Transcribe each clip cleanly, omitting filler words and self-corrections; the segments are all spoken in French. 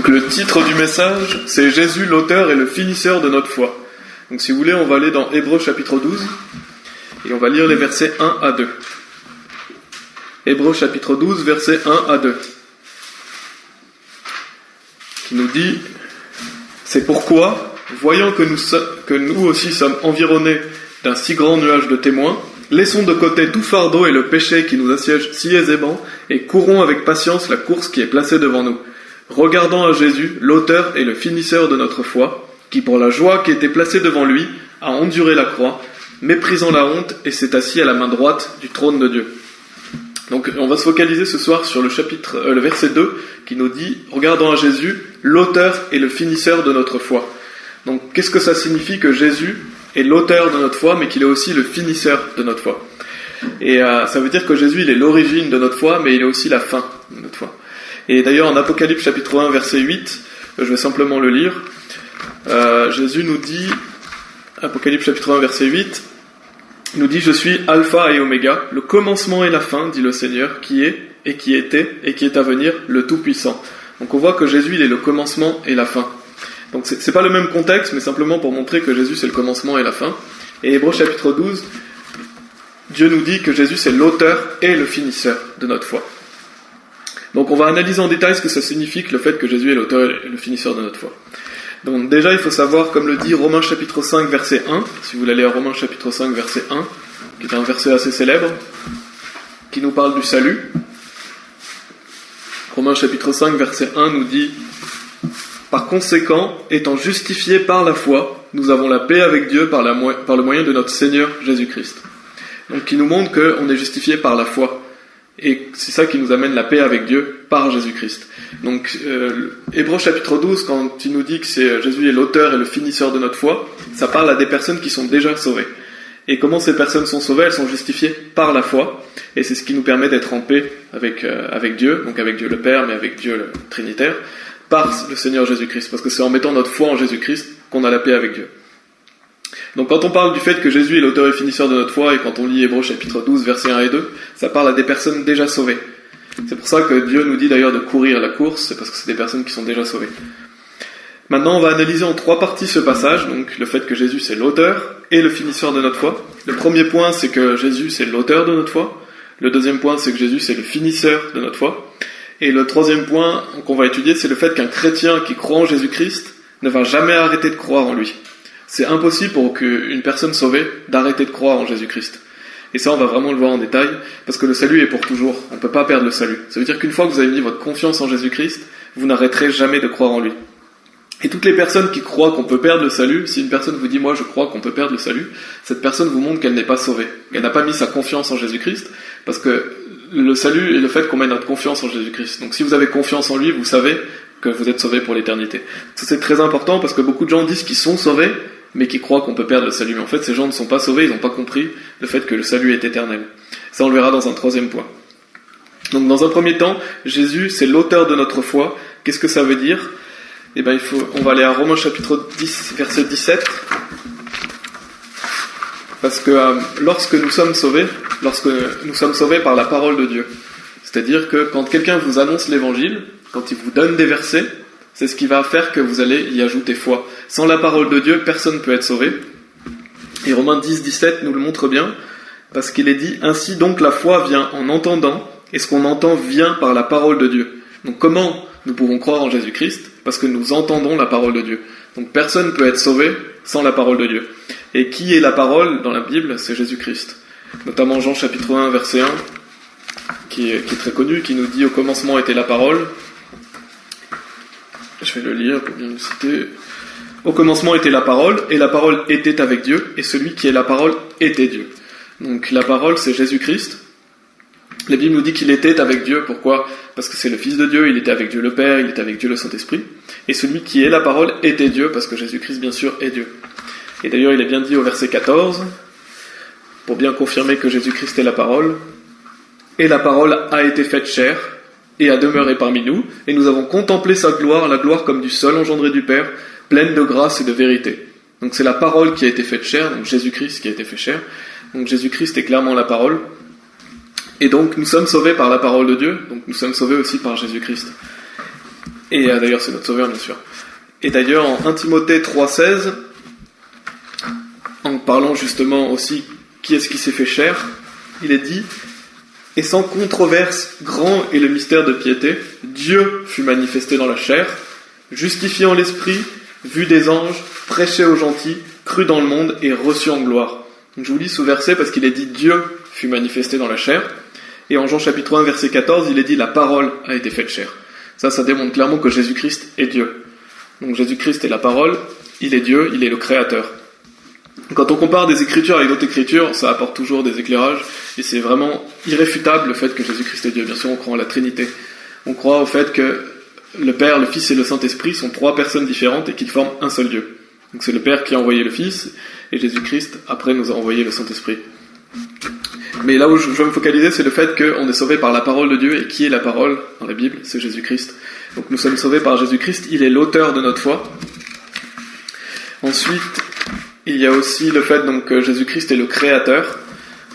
Donc le titre du message, c'est Jésus, l'auteur et le finisseur de notre foi. Donc si vous voulez, on va aller dans Hébreux chapitre 12 et on va lire les versets 1 à 2. Hébreux chapitre 12, versets 1 à 2. Qui nous dit, c'est pourquoi, voyant que nous aussi sommes environnés d'un si grand nuage de témoins, laissons de côté tout fardeau et le péché qui nous assiège si aisément et courons avec patience la course qui est placée devant nous. Regardant à Jésus, l'auteur et le finisseur de notre foi, qui pour la joie qui était placée devant lui, a enduré la croix, méprisant la honte et s'est assis à la main droite du trône de Dieu. Donc on va se focaliser ce soir sur le verset 2 qui nous dit « Regardant à Jésus, l'auteur et le finisseur de notre foi ». Donc qu'est-ce que ça signifie que Jésus est l'auteur de notre foi, mais qu'il est aussi le finisseur de notre foi? Et ça veut dire que Jésus, il est l'origine de notre foi, mais il est aussi la fin de notre foi. Et d'ailleurs, en Apocalypse chapitre 1, verset 8, je vais simplement le lire, Jésus nous dit, Apocalypse chapitre 1, verset 8, il nous dit « Je suis Alpha et Oméga, le commencement et la fin, dit le Seigneur, qui est, et qui était, et qui est à venir, le Tout-Puissant. » Donc on voit que Jésus, il est le commencement et la fin. Donc c'est pas le même contexte, mais simplement pour montrer que Jésus, c'est le commencement et la fin. Et Hébreux chapitre 12, Dieu nous dit que Jésus, c'est l'auteur et le finisseur de notre foi. Donc on va analyser en détail ce que ça signifie que le fait que Jésus est l'auteur et le finisseur de notre foi. Donc déjà il faut savoir, comme le dit Romains chapitre 5 verset 1, si vous allez à Romains chapitre 5 verset 1, qui est un verset assez célèbre, qui nous parle du salut. Romains chapitre 5 verset 1 nous dit « Par conséquent, étant justifiés par la foi, nous avons la paix avec Dieu par le moyen de notre Seigneur Jésus-Christ. » Donc qui nous montre qu'on est justifié par la foi. Et c'est ça qui nous amène la paix avec Dieu par Jésus-Christ. Donc, Hébreux chapitre 12, quand il nous dit que Jésus est l'auteur et le finisseur de notre foi, ça parle à des personnes qui sont déjà sauvées. Et comment ces personnes sont sauvées? Elles sont justifiées par la foi. Et c'est ce qui nous permet d'être en paix avec Dieu, donc avec Dieu le Père, mais avec Dieu le Trinitaire, par le Seigneur Jésus-Christ. Parce que c'est en mettant notre foi en Jésus-Christ qu'on a la paix avec Dieu. Donc quand on parle du fait que Jésus est l'auteur et finisseur de notre foi, et quand on lit Hébreux chapitre 12, versets 1 et 2, ça parle à des personnes déjà sauvées. C'est pour ça que Dieu nous dit d'ailleurs de courir la course, c'est parce que c'est des personnes qui sont déjà sauvées. Maintenant, on va analyser en 3 parties ce passage, donc le fait que Jésus c'est l'auteur et le finisseur de notre foi. Le premier point, c'est que Jésus c'est l'auteur de notre foi. Le deuxième point, c'est que Jésus c'est le finisseur de notre foi. Et le troisième point qu'on va étudier, c'est le fait qu'un chrétien qui croit en Jésus-Christ ne va jamais arrêter de croire en lui. C'est impossible pour une personne sauvée d'arrêter de croire en Jésus-Christ. Et ça, on va vraiment le voir en détail, parce que le salut est pour toujours. On ne peut pas perdre le salut. Ça veut dire qu'une fois que vous avez mis votre confiance en Jésus-Christ, vous n'arrêterez jamais de croire en lui. Et toutes les personnes qui croient qu'on peut perdre le salut, si une personne vous dit « moi je crois qu'on peut perdre le salut », cette personne vous montre qu'elle n'est pas sauvée. Elle n'a pas mis sa confiance en Jésus-Christ, parce que le salut est le fait qu'on met notre confiance en Jésus-Christ. Donc si vous avez confiance en lui, vous savez que vous êtes sauvé pour l'éternité. Ça, c'est très important, parce que beaucoup de gens disent qu'ils sont sauvés, mais qui croient qu'on peut perdre le salut. Mais en fait, ces gens ne sont pas sauvés, ils n'ont pas compris le fait que le salut est éternel. Ça, on le verra dans un troisième point. Donc, dans un premier temps, Jésus, c'est l'auteur de notre foi. Qu'est-ce que ça veut dire? Eh ben, on va aller à Romains chapitre 10, verset 17. Parce que lorsque nous sommes sauvés par la parole de Dieu. C'est-à-dire que quand quelqu'un vous annonce l'évangile, quand il vous donne des versets, c'est ce qui va faire que vous allez y ajouter foi. Sans la parole de Dieu, personne ne peut être sauvé. Et Romains 10, 17 nous le montre bien, parce qu'il est dit « Ainsi donc la foi vient en entendant, et ce qu'on entend vient par la parole de Dieu. » Donc comment nous pouvons croire en Jésus-Christ? Parce que nous entendons la parole de Dieu. Donc personne ne peut être sauvé sans la parole de Dieu. Et qui est la parole dans la Bible? C'est Jésus-Christ. Notamment Jean chapitre 1, verset 1, qui est très connu, qui nous dit « Au commencement était la parole ». Je vais le lire pour bien le citer. Au commencement était la parole, et la parole était avec Dieu, et celui qui est la parole était Dieu. Donc la parole, c'est Jésus-Christ. La Bible nous dit qu'il était avec Dieu. Pourquoi? Parce que c'est le Fils de Dieu, il était avec Dieu le Père, il était avec Dieu le Saint-Esprit. Et celui qui est la parole était Dieu, parce que Jésus-Christ, bien sûr, est Dieu. Et d'ailleurs, il est bien dit au verset 14, pour bien confirmer que Jésus-Christ est la parole. Et la parole a été faite chair, et a demeuré parmi nous, et nous avons contemplé sa gloire, la gloire comme du seul engendré du Père, pleine de grâce et de vérité. Donc c'est la parole qui a été faite chair, donc Jésus-Christ qui a été fait chair. Donc Jésus-Christ est clairement la parole. Et donc nous sommes sauvés par la parole de Dieu, donc nous sommes sauvés aussi par Jésus-Christ. Et d'ailleurs, c'est notre Sauveur, bien sûr. Et d'ailleurs, en 1 Timothée 3,16, en parlant justement aussi qui est-ce qui s'est fait chair, il est dit « Et sans controverse, grand est le mystère de piété, Dieu fut manifesté dans la chair, justifiant l'esprit, vu des anges, prêché aux gentils, cru dans le monde et reçu en gloire. » Donc, je vous lis ce verset parce qu'il est dit « Dieu fut manifesté dans la chair ». Et en Jean chapitre 1, verset 14, il est dit « La parole a été faite chair ». Ça démontre clairement que Jésus-Christ est Dieu. Donc Jésus-Christ est la parole, il est Dieu, il est le Créateur. Quand on compare des écritures avec d'autres écritures, ça apporte toujours des éclairages, et c'est vraiment irréfutable le fait que Jésus-Christ est Dieu. Bien sûr, on croit en la Trinité. On croit au fait que le Père, le Fils et le Saint-Esprit sont trois personnes différentes et qu'ils forment un seul Dieu. Donc c'est le Père qui a envoyé le Fils, et Jésus-Christ, après, nous a envoyé le Saint-Esprit. Mais là où je veux me focaliser, c'est le fait qu'on est sauvé par la parole de Dieu, et qui est la parole dans la Bible? C'est Jésus-Christ. Donc nous sommes sauvés par Jésus-Christ, il est l'auteur de notre foi. Ensuite, il y a aussi le fait donc, que Jésus-Christ est le Créateur,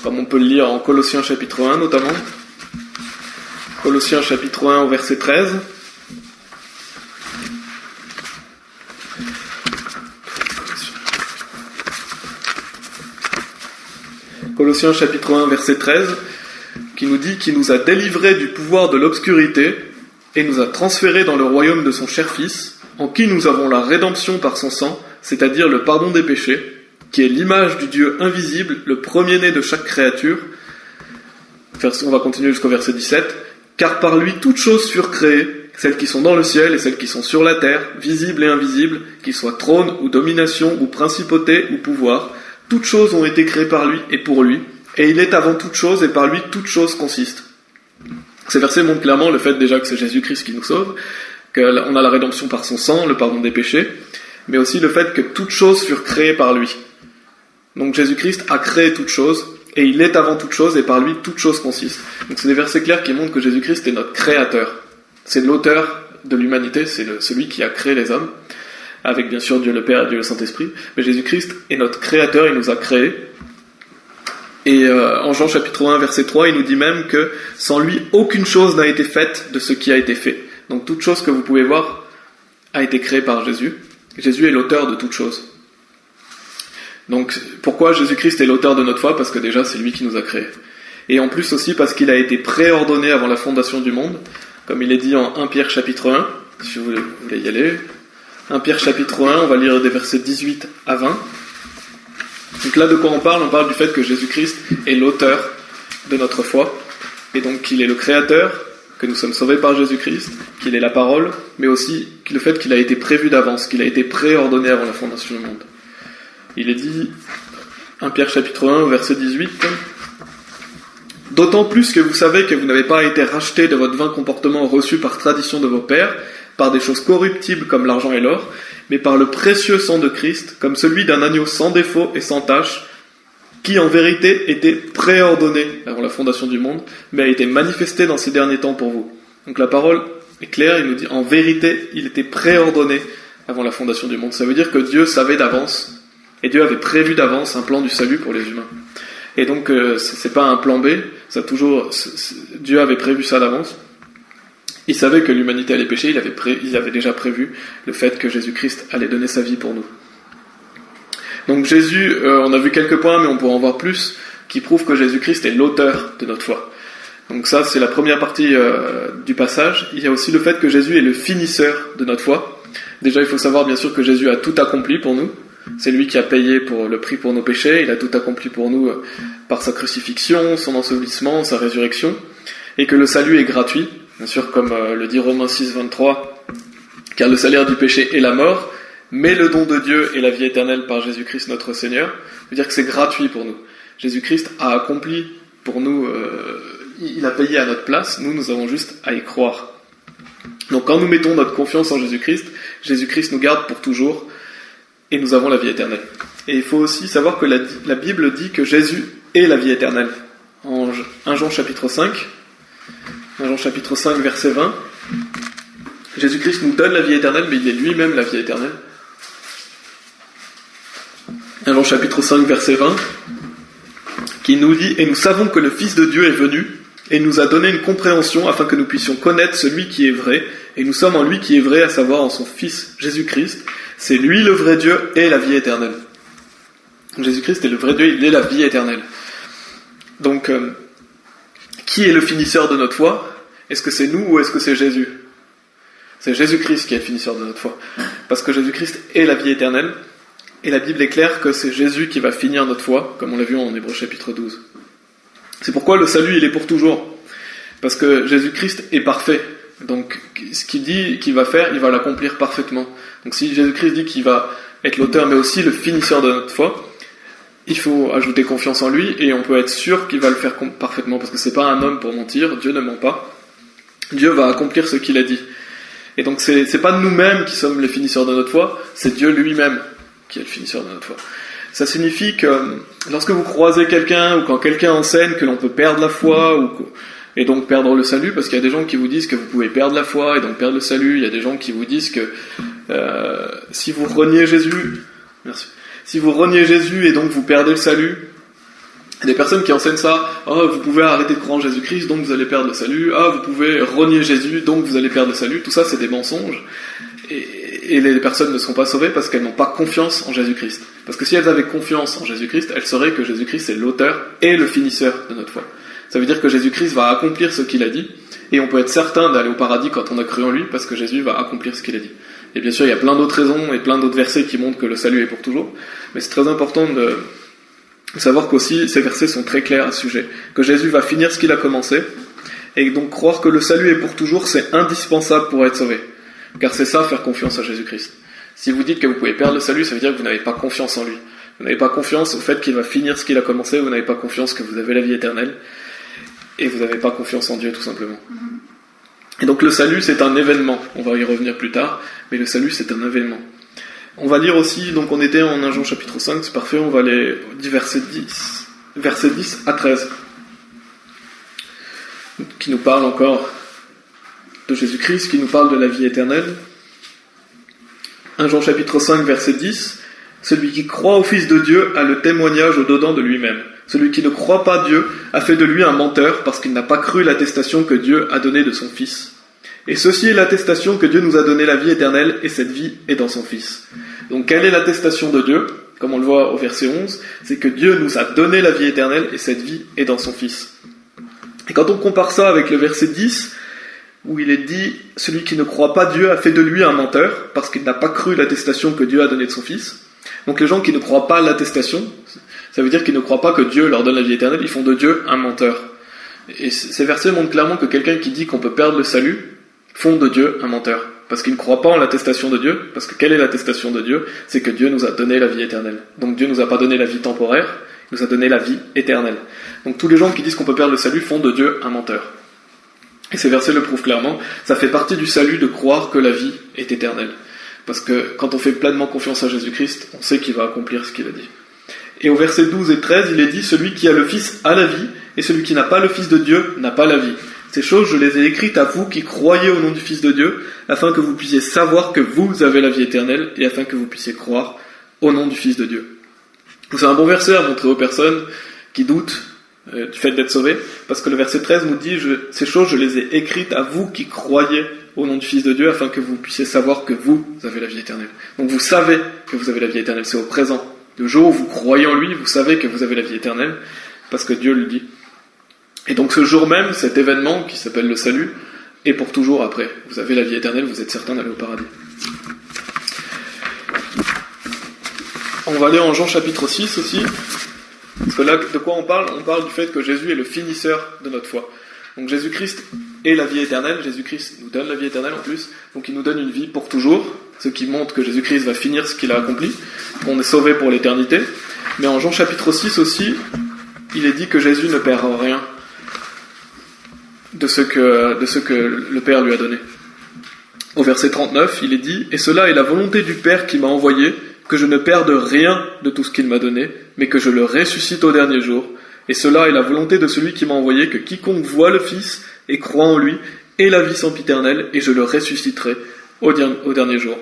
comme on peut le lire en Colossiens chapitre 1 notamment. Colossiens chapitre 1 au verset 13. Colossiens chapitre 1 verset 13, qui nous dit qu'il nous a délivrés du pouvoir de l'obscurité et nous a transférés dans le royaume de son cher Fils, en qui nous avons la rédemption par son sang, c'est-à-dire le pardon des péchés, qui est l'image du Dieu invisible, le premier-né de chaque créature. On va continuer jusqu'au verset 17. Car par lui toutes choses furent créées, celles qui sont dans le ciel et celles qui sont sur la terre, visibles et invisibles, qu'ils soient trônes ou dominations ou principautés ou pouvoirs. Toutes choses ont été créées par lui et pour lui, et il est avant toutes choses et par lui toutes choses consistent. Ces versets montrent clairement le fait déjà que c'est Jésus-Christ qui nous sauve, qu'on a la rédemption par son sang, le pardon des péchés, mais aussi le fait que toutes choses furent créées par lui. Donc Jésus-Christ a créé toutes choses, et il est avant toutes choses, et par lui toutes choses consistent. Donc c'est des versets clairs qui montrent que Jésus-Christ est notre créateur. C'est l'auteur de l'humanité, c'est celui qui a créé les hommes, avec bien sûr Dieu le Père et Dieu le Saint-Esprit, mais Jésus-Christ est notre créateur, il nous a créés. Et en Jean chapitre 1 verset 3, il nous dit même que sans lui, aucune chose n'a été faite de ce qui a été fait. Donc toute chose que vous pouvez voir a été créée par Jésus. Jésus est l'auteur de toutes choses. Donc pourquoi Jésus-Christ est l'auteur de notre foi? Parce que déjà c'est lui qui nous a créés. Et en plus aussi parce qu'il a été préordonné avant la fondation du monde, comme il est dit en 1 Pierre chapitre 1, si vous voulez y aller. 1 Pierre chapitre 1, on va lire des versets 18 à 20. Donc là, de quoi on parle? On parle du fait que Jésus-Christ est l'auteur de notre foi, et donc qu'il est le Créateur, que nous sommes sauvés par Jésus-Christ, qu'il est la parole, mais aussi le fait qu'il a été prévu d'avance, qu'il a été préordonné avant la fondation du monde. Il est dit, 1 Pierre chapitre 1, verset 18, « D'autant plus que vous savez que vous n'avez pas été rachetés de votre vain comportement reçu par tradition de vos pères, par des choses corruptibles comme l'argent et l'or, mais par le précieux sang de Christ, comme celui d'un agneau sans défaut et sans tache, qui en vérité était préordonné avant la fondation du monde, mais a été manifesté dans ces derniers temps pour vous. » Donc la parole est claire, il nous dit en vérité, il était préordonné avant la fondation du monde. Ça veut dire que Dieu savait d'avance, et Dieu avait prévu d'avance un plan du salut pour les humains. Et donc c'est pas un plan B, Dieu avait prévu ça d'avance. Il savait que l'humanité allait pécher, il avait déjà prévu le fait que Jésus-Christ allait donner sa vie pour nous. Donc Jésus, on a vu quelques points, mais on pourra en voir plus, qui prouvent que Jésus-Christ est l'auteur de notre foi. Donc ça, c'est la première partie du passage. Il y a aussi le fait que Jésus est le finisseur de notre foi. Déjà, il faut savoir bien sûr que Jésus a tout accompli pour nous. C'est lui qui a payé pour le prix pour nos péchés. Il a tout accompli pour nous par sa crucifixion, son ensevelissement, sa résurrection. Et que le salut est gratuit. Bien sûr, comme le dit Romains 6, 23, « Car le salaire du péché est la mort, mais le don de Dieu est la vie éternelle par Jésus-Christ notre Seigneur. » Ça veut dire que c'est gratuit pour nous. Jésus-Christ a accompli pour nous, il a payé à notre place, nous avons juste à y croire. Donc quand nous mettons notre confiance en Jésus-Christ, Jésus-Christ nous garde pour toujours, et nous avons la vie éternelle. Et il faut aussi savoir que la Bible dit que Jésus est la vie éternelle. En 1 Jean chapitre 5, 1 Jean chapitre 5, verset 20, Jésus-Christ nous donne la vie éternelle, mais il est lui-même la vie éternelle. 1 Jean chapitre 5, verset 20, qui nous dit « Et nous savons que le Fils de Dieu est venu, et il nous a donné une compréhension afin que nous puissions connaître celui qui est vrai, et nous sommes en lui qui est vrai, à savoir en son Fils Jésus-Christ. C'est lui le vrai Dieu et la vie éternelle. Jésus-Christ est le vrai Dieu, il est la vie éternelle. Donc, qui est le finisseur de notre foi? Est-ce que c'est nous ou est-ce que c'est Jésus? C'est Jésus-Christ qui est le finisseur de notre foi. Parce que Jésus-Christ est la vie éternelle, et la Bible est claire que c'est Jésus qui va finir notre foi, comme on l'a vu en Hébreux chapitre 12. C'est pourquoi le salut, il est pour toujours. Parce que Jésus-Christ est parfait. Donc, ce qu'il dit qu'il va faire, il va l'accomplir parfaitement. Donc, si Jésus-Christ dit qu'il va être l'auteur, mais aussi le finisseur de notre foi, il faut ajouter confiance en lui, et on peut être sûr qu'il va le faire parfaitement, parce que c'est pas un homme pour mentir, Dieu ne ment pas. Dieu va accomplir ce qu'il a dit. Et donc, c'est pas nous-mêmes qui sommes les finisseurs de notre foi, c'est Dieu lui-même qui est le finisseur de notre foi. Ça signifie que lorsque vous croisez quelqu'un, ou quand quelqu'un enseigne que l'on peut perdre la foi, et donc perdre le salut, parce qu'il y a des gens qui vous disent que vous pouvez perdre la foi, et donc perdre le salut, il y a des gens qui vous disent que si vous reniez Jésus, si vous reniez Jésus et donc vous perdez le salut, il y a des personnes qui enseignent ça, vous pouvez arrêter de croire en Jésus-Christ, donc vous allez perdre le salut, vous pouvez renier Jésus, donc vous allez perdre le salut, tout ça c'est des mensonges. Et les personnes ne seront pas sauvées parce qu'elles n'ont pas confiance en Jésus-Christ. Parce que si elles avaient confiance en Jésus-Christ, elles sauraient que Jésus-Christ est l'auteur et le finisseur de notre foi. Ça veut dire que Jésus-Christ va accomplir ce qu'il a dit, et on peut être certain d'aller au paradis quand on a cru en lui, parce que Jésus va accomplir ce qu'il a dit. Et bien sûr, il y a plein d'autres raisons et plein d'autres versets qui montrent que le salut est pour toujours, mais c'est très important de savoir qu'aussi ces versets sont très clairs à ce sujet, que Jésus va finir ce qu'il a commencé, et donc croire que le salut est pour toujours, c'est indispensable pour être sauvé. Car c'est ça, faire confiance à Jésus-Christ. Si vous dites que vous pouvez perdre le salut, ça veut dire que vous n'avez pas confiance en lui. Vous n'avez pas confiance au fait qu'il va finir ce qu'il a commencé, vous n'avez pas confiance que vous avez la vie éternelle, et vous n'avez pas confiance en Dieu tout simplement. Et donc le salut c'est un événement, on va y revenir plus tard, mais le salut c'est un événement. On va lire aussi, donc on était en 1 Jean chapitre 5, c'est parfait, on va aller du verset 10 à 13, qui nous parle encore de Jésus-Christ, qui nous parle de la vie éternelle. 1 Jean chapitre 5, verset 10, « Celui qui croit au Fils de Dieu a le témoignage au-dedans de lui-même. Celui qui ne croit pas Dieu a fait de lui un menteur, parce qu'il n'a pas cru l'attestation que Dieu a donnée de son Fils. Et ceci est l'attestation que Dieu nous a donné la vie éternelle, et cette vie est dans son Fils. » Donc quelle est l'attestation de Dieu? Comme on le voit au verset 11, c'est que Dieu nous a donné la vie éternelle, et cette vie est dans son Fils. Et quand on compare ça avec le verset 10, où il est dit « Celui qui ne croit pas Dieu a fait de lui un menteur, parce qu'il n'a pas cru l'attestation que Dieu a donnée de son Fils. » Donc les gens qui ne croient pas l'attestation, ça veut dire qu'ils ne croient pas que Dieu leur donne la vie éternelle, ils font de Dieu un menteur. Et ces versets montrent clairement que quelqu'un qui dit qu'on peut perdre le salut, font de Dieu un menteur. Parce qu'il ne croit pas en l'attestation de Dieu, parce que quelle est l'attestation de Dieu? C'est que Dieu nous a donné la vie éternelle. Donc Dieu nous a pas donné la vie temporaire, il nous a donné la vie éternelle. Donc tous les gens qui disent qu'on peut perdre le salut font de Dieu un menteur. Et ces versets le prouvent clairement, ça fait partie du salut de croire que la vie est éternelle. Parce que quand on fait pleinement confiance à Jésus-Christ, on sait qu'il va accomplir ce qu'il a dit. Et au verset 12 et 13, il est dit « Celui qui a le Fils a la vie, et celui qui n'a pas le Fils de Dieu n'a pas la vie. Ces choses, je les ai écrites à vous qui croyez au nom du Fils de Dieu, afin que vous puissiez savoir que vous avez la vie éternelle, et afin que vous puissiez croire au nom du Fils de Dieu. » C'est un bon verset à montrer aux personnes qui doutent du fait d'être sauvés, parce que le verset 13 nous dit « Ces choses, je les ai écrites à vous qui croyez au nom du Fils de Dieu, afin que vous puissiez savoir que vous avez la vie éternelle. » Donc vous savez que vous avez la vie éternelle, c'est au présent. Le jour où vous croyez en lui, vous savez que vous avez la vie éternelle, parce que Dieu le dit. Et donc ce jour même, cet événement qui s'appelle le salut, est pour toujours après. Vous avez la vie éternelle, vous êtes certain d'aller au paradis. On va aller en Jean chapitre 6 aussi, parce que là, de quoi on parle? On parle du fait que Jésus est le finisseur de notre foi. Donc Jésus-Christ est la vie éternelle, Jésus-Christ nous donne la vie éternelle en plus, donc il nous donne une vie pour toujours, ce qui montre que Jésus-Christ va finir ce qu'il a accompli, qu'on est sauvé pour l'éternité. Mais en Jean chapitre 6 aussi, il est dit que Jésus ne perd rien de ce que le Père lui a donné. Au verset 39, il est dit « Et cela est la volonté du Père qui m'a envoyé, que je ne perde rien de tout ce qu'il m'a donné, mais que je le ressuscite au dernier jour. Et cela est la volonté de celui qui m'a envoyé, que quiconque voit le Fils et croit en lui ait la vie sempiternelle, et je le ressusciterai au dernier jour. »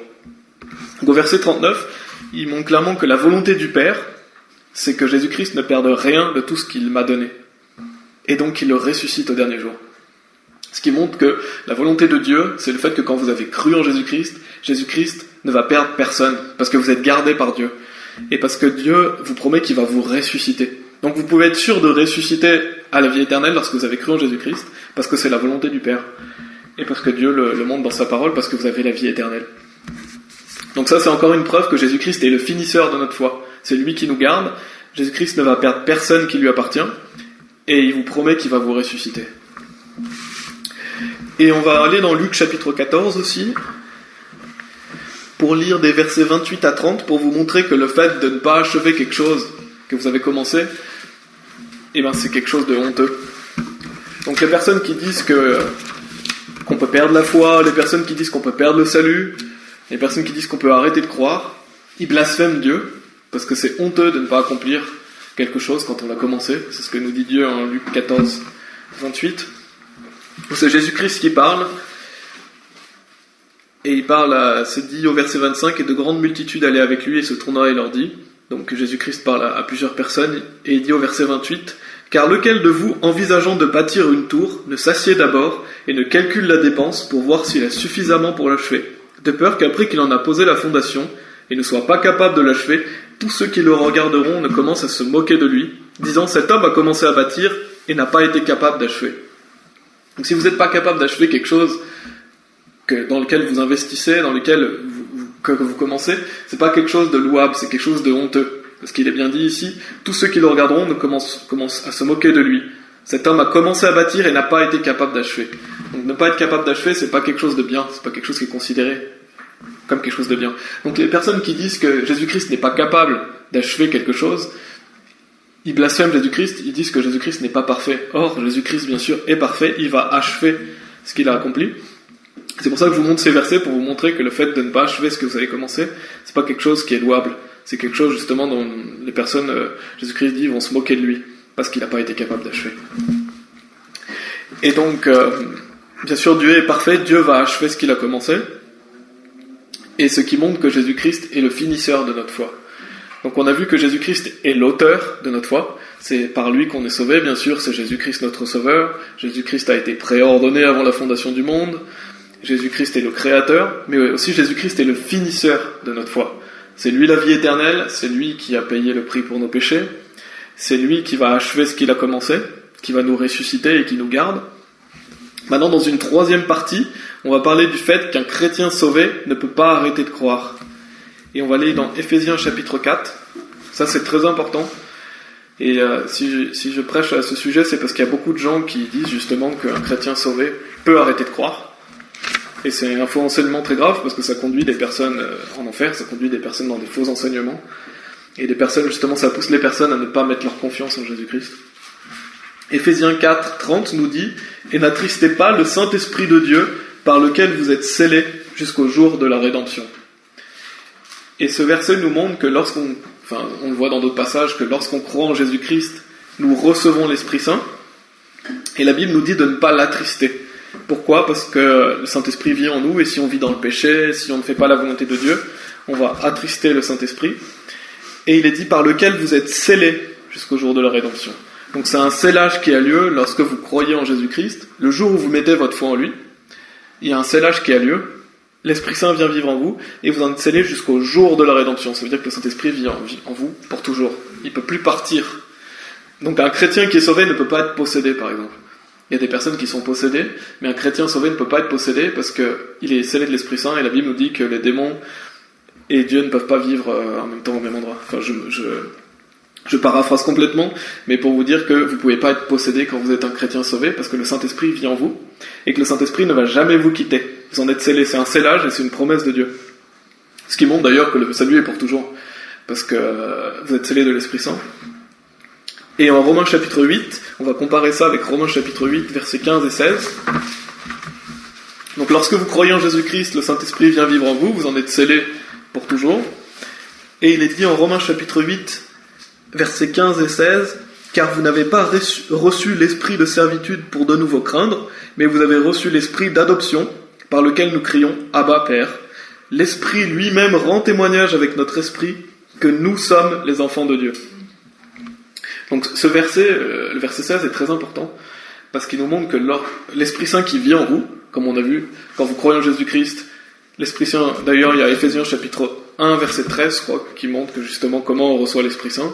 Donc au verset 39, il montre clairement que la volonté du Père, c'est que Jésus-Christ ne perde rien de tout ce qu'il m'a donné. et donc il le ressuscite au dernier jour. Ce qui montre que la volonté de Dieu, c'est le fait que quand vous avez cru en Jésus-Christ, Jésus-Christ ne va perdre personne, parce que vous êtes gardés par Dieu. Et parce que Dieu vous promet qu'il va vous ressusciter. Donc vous pouvez être sûr de ressusciter à la vie éternelle lorsque vous avez cru en Jésus-Christ, parce que c'est la volonté du Père. Et parce que Dieu le montre dans sa parole, parce que vous avez la vie éternelle. Donc ça, c'est encore une preuve que Jésus-Christ est le finisseur de notre foi. C'est lui qui nous garde. Jésus-Christ ne va perdre personne qui lui appartient. Et il vous promet qu'il va vous ressusciter. Et on va aller dans Luc chapitre 14 aussi, pour lire des versets 28 à 30, pour vous montrer que le fait de ne pas achever quelque chose que vous avez commencé, eh ben c'est quelque chose de honteux. Donc les personnes qui disent qu'on peut perdre la foi, les personnes qui disent qu'on peut perdre le salut, les personnes qui disent qu'on peut arrêter de croire, ils blasphèment Dieu, parce que c'est honteux de ne pas accomplir quelque chose quand on l'a commencé. C'est ce que nous dit Dieu en Luc 14, 28. C'est Jésus-Christ qui parle, et il parle, c'est dit au verset 25, « Et de grandes multitudes allaient avec lui, et se tourna et leur dit », donc Jésus-Christ parle à plusieurs personnes, et il dit au verset 28, « Car lequel de vous, envisageant de bâtir une tour, ne s'assied d'abord, et ne calcule la dépense pour voir s'il a suffisamment pour l'achever, de peur qu'après qu'il en a posé la fondation, et ne soit pas capable de l'achever, tous ceux qui le regarderont ne commencent à se moquer de lui, disant, cet homme a commencé à bâtir, et n'a pas été capable d'achever. » Donc si vous n'êtes pas capable d'achever quelque chose dans lequel vous investissez, dans lequel vous commencez, c'est pas quelque chose de louable, c'est quelque chose de honteux. Parce qu'il est bien dit ici, tous ceux qui le regarderont commencent à se moquer de lui. Cet homme a commencé à bâtir et n'a pas été capable d'achever. Donc ne pas être capable d'achever, c'est pas quelque chose de bien, c'est pas quelque chose qui est considéré comme quelque chose de bien. Donc les personnes qui disent que Jésus-Christ n'est pas capable d'achever quelque chose, ils blasphèment Jésus-Christ, ils disent que Jésus-Christ n'est pas parfait. Or, Jésus-Christ, bien sûr, est parfait, il va achever ce qu'il a accompli. C'est pour ça que je vous montre ces versets, pour vous montrer que le fait de ne pas achever ce que vous avez commencé, c'est pas quelque chose qui est louable. C'est quelque chose, justement, dont les personnes, Jésus-Christ dit, vont se moquer de lui, parce qu'il n'a pas été capable d'achever. Et donc, bien sûr, Dieu est parfait, Dieu va achever ce qu'il a commencé, et ce qui montre que Jésus-Christ est le finisseur de notre foi. Donc on a vu que Jésus-Christ est l'auteur de notre foi, c'est par lui qu'on est sauvé, bien sûr, c'est Jésus-Christ notre sauveur, Jésus-Christ a été préordonné avant la fondation du monde, Jésus-Christ est le créateur, mais aussi Jésus-Christ est le finisseur de notre foi. C'est lui la vie éternelle, c'est lui qui a payé le prix pour nos péchés, c'est lui qui va achever ce qu'il a commencé, qui va nous ressusciter et qui nous garde. Maintenant, dans une troisième partie, on va parler du fait qu'un chrétien sauvé ne peut pas arrêter de croire. Et on va aller dans Éphésiens chapitre 4. Ça, c'est très important. Et si je prêche à ce sujet, c'est parce qu'il y a beaucoup de gens qui disent justement qu'un chrétien sauvé peut arrêter de croire. Et c'est un faux enseignement très grave parce que ça conduit des personnes en enfer, ça conduit des personnes dans des faux enseignements. Et des personnes, justement, ça pousse les personnes à ne pas mettre leur confiance en Jésus-Christ. Éphésiens 4, 30 nous dit « Et n'attristez pas le Saint-Esprit de Dieu par lequel vous êtes scellés jusqu'au jour de la rédemption. » Et ce verset nous montre que on le voit dans d'autres passages, que lorsqu'on croit en Jésus-Christ, nous recevons l'Esprit Saint. Et la Bible nous dit de ne pas l'attrister. Pourquoi ? Parce que le Saint-Esprit vit en nous, et si on vit dans le péché, si on ne fait pas la volonté de Dieu, on va attrister le Saint-Esprit. Et il est dit par lequel vous êtes scellés jusqu'au jour de la rédemption. Donc c'est un scellage qui a lieu lorsque vous croyez en Jésus-Christ. Le jour où vous mettez votre foi en lui, il y a un scellage qui a lieu. L'Esprit Saint vient vivre en vous, et vous en êtes scellés jusqu'au jour de la rédemption. Ça veut dire que le Saint-Esprit vit en vous pour toujours. Il ne peut plus partir. Donc un chrétien qui est sauvé ne peut pas être possédé, par exemple. Il y a des personnes qui sont possédées, mais un chrétien sauvé ne peut pas être possédé parce qu'il est scellé de l'Esprit Saint, et la Bible nous dit que les démons et Dieu ne peuvent pas vivre en même temps au même endroit. Enfin, je paraphrase complètement, mais pour vous dire que vous ne pouvez pas être possédé quand vous êtes un chrétien sauvé, parce que le Saint-Esprit vit en vous, et que le Saint-Esprit ne va jamais vous quitter. Vous en êtes scellés, c'est un scellage et c'est une promesse de Dieu. Ce qui montre d'ailleurs que le salut est pour toujours, parce que vous êtes scellés de l'Esprit Saint. Et en Romains chapitre 8, on va comparer ça avec Romains chapitre 8, versets 15 et 16. Donc lorsque vous croyez en Jésus-Christ, le Saint-Esprit vient vivre en vous, vous en êtes scellés pour toujours. Et il est dit en Romains chapitre 8, versets 15 et 16, « Car vous n'avez pas reçu l'esprit de servitude pour de nouveau craindre, mais vous avez reçu l'esprit d'adoption, par lequel nous crions « Abba, Père ». L'Esprit lui-même rend témoignage avec notre esprit que nous sommes les enfants de Dieu. » Donc ce verset, le verset 16 est très important, parce qu'il nous montre que l'Esprit Saint qui vit en vous, comme on a vu, quand vous croyez en Jésus-Christ, l'Esprit Saint, d'ailleurs il y a Éphésiens chapitre 1, verset 13, je crois, qui montre que justement comment on reçoit l'Esprit Saint.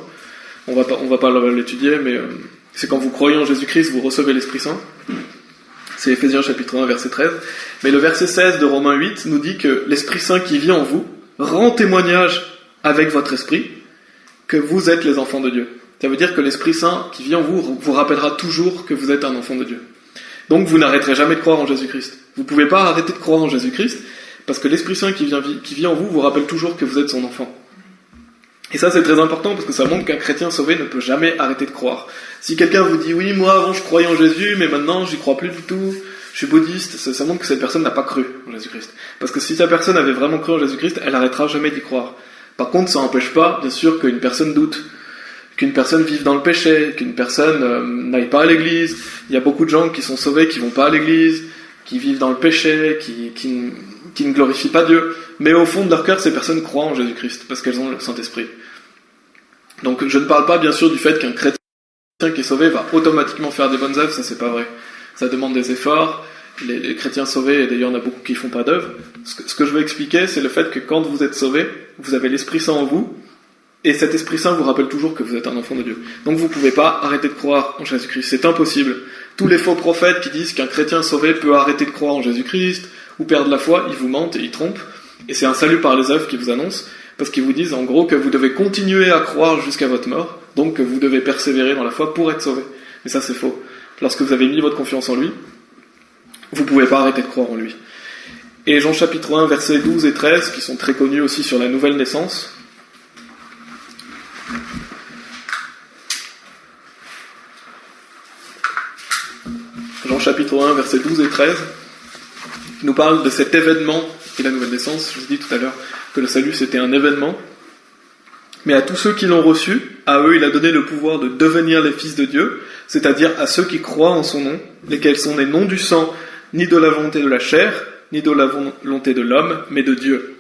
On va pas l'étudier, mais c'est quand vous croyez en Jésus-Christ, vous recevez l'Esprit Saint. C'est Éphésiens chapitre 1, verset 13. Mais le verset 16 de Romains 8 nous dit que l'Esprit Saint qui vit en vous rend témoignage avec votre esprit que vous êtes les enfants de Dieu. Ça veut dire que l'Esprit Saint qui vit en vous vous rappellera toujours que vous êtes un enfant de Dieu. Donc vous n'arrêterez jamais de croire en Jésus-Christ. Vous ne pouvez pas arrêter de croire en Jésus-Christ, parce que l'Esprit Saint qui vit en vous rappelle toujours que vous êtes son enfant. Et ça c'est très important, parce que ça montre qu'un chrétien sauvé ne peut jamais arrêter de croire. Si quelqu'un vous dit « Oui, moi avant je croyais en Jésus, mais maintenant j'y crois plus du tout, je suis bouddhiste », ça montre que cette personne n'a pas cru en Jésus-Christ. Parce que si cette personne avait vraiment cru en Jésus-Christ, elle n'arrêtera jamais d'y croire. Par contre, ça n'empêche pas, bien sûr, qu'une personne doute, qu'une personne vive dans le péché, qu'une personne n'aille pas à l'église. Il y a beaucoup de gens qui sont sauvés, qui vont pas à l'église, qui vivent dans le péché, qui ne glorifient pas Dieu. Mais au fond de leur cœur, ces personnes croient en Jésus-Christ, parce qu'elles ont le Saint-Esprit. Donc je ne parle pas bien sûr du fait qu'un chrétien qui est sauvé va automatiquement faire des bonnes œuvres, ça c'est pas vrai. Ça demande des efforts, les chrétiens sauvés, et d'ailleurs il y en a beaucoup qui font pas d'œuvres. Ce que je veux expliquer, c'est le fait que quand vous êtes sauvé, vous avez l'Esprit Saint en vous, et cet Esprit Saint vous rappelle toujours que vous êtes un enfant de Dieu. Donc vous ne pouvez pas arrêter de croire en Jésus-Christ, c'est impossible. Tous les faux prophètes qui disent qu'un chrétien sauvé peut arrêter de croire en Jésus-Christ, ou perdre la foi, ils vous mentent et ils trompent. Et c'est un salut par les œuvres qu'ils vous annoncent, parce qu'ils vous disent en gros que vous devez continuer à croire jusqu'à votre mort, donc que vous devez persévérer dans la foi pour être sauvé. Mais ça c'est faux. Lorsque vous avez mis votre confiance en lui, vous ne pouvez pas arrêter de croire en lui. Et Jean chapitre 1, versets 12 et 13, qui sont très connus aussi sur la nouvelle naissance. Jean chapitre 1, versets 12 et 13, nous parle de cet événement qui est la nouvelle naissance. Je vous ai dit tout à l'heure que le salut c'était un événement. Mais à tous ceux qui l'ont reçu, à eux il a donné le pouvoir de devenir les fils de Dieu, c'est-à-dire à ceux qui croient en son nom, lesquels sont nés non du sang, ni de la volonté de la chair, ni de la volonté de l'homme, mais de Dieu.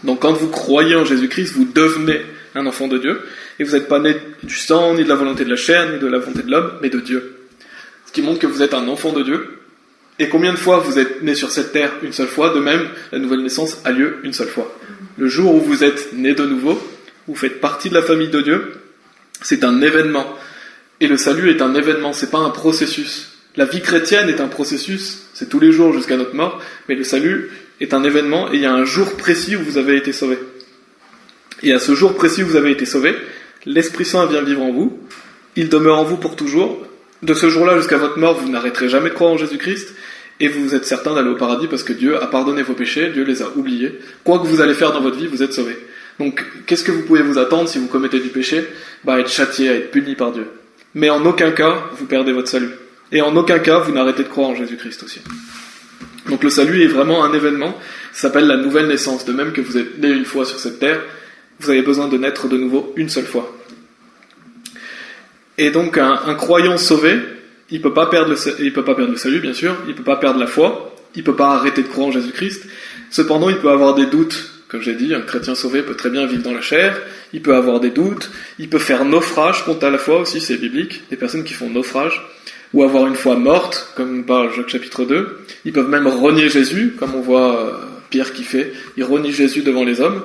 Donc quand vous croyez en Jésus-Christ, vous devenez un enfant de Dieu, et vous n'êtes pas né du sang, ni de la volonté de la chair, ni de la volonté de l'homme, mais de Dieu. Ce qui montre que vous êtes un enfant de Dieu. Et combien de fois vous êtes né sur cette terre une seule fois, de même, la nouvelle naissance a lieu une seule fois. Le jour où vous êtes né de nouveau, vous faites partie de la famille de Dieu, c'est un événement. Et le salut est un événement, c'est pas un processus. La vie chrétienne est un processus, c'est tous les jours jusqu'à notre mort, mais le salut est un événement et il y a un jour précis où vous avez été sauvé. Et à ce jour précis où vous avez été sauvé, l'Esprit Saint vient vivre en vous, il demeure en vous pour toujours. De ce jour-là jusqu'à votre mort, vous n'arrêterez jamais de croire en Jésus-Christ, et vous êtes certain d'aller au paradis parce que Dieu a pardonné vos péchés, Dieu les a oubliés. Quoi que vous allez faire dans votre vie, vous êtes sauvés. Donc, qu'est-ce que vous pouvez vous attendre si vous commettez du péché ? À être châtié, à être puni par Dieu. Mais en aucun cas, vous perdez votre salut. Et en aucun cas, vous n'arrêtez de croire en Jésus-Christ aussi. Donc le salut est vraiment un événement, ça s'appelle la nouvelle naissance. De même que vous êtes né une fois sur cette terre, vous avez besoin de naître de nouveau une seule fois. Et donc un croyant sauvé, il peut pas perdre le salut, bien sûr, il peut pas perdre la foi, il peut pas arrêter de croire en Jésus-Christ. Cependant, il peut avoir des doutes. Comme j'ai dit, un chrétien sauvé peut très bien vivre dans la chair, il peut avoir des doutes, il peut faire naufrage quant à la foi aussi, c'est biblique, des personnes qui font naufrage, ou avoir une foi morte, comme nous parle Jacques chapitre 2. Ils peuvent même renier Jésus, comme on voit Pierre qui fait, il renie Jésus devant les hommes.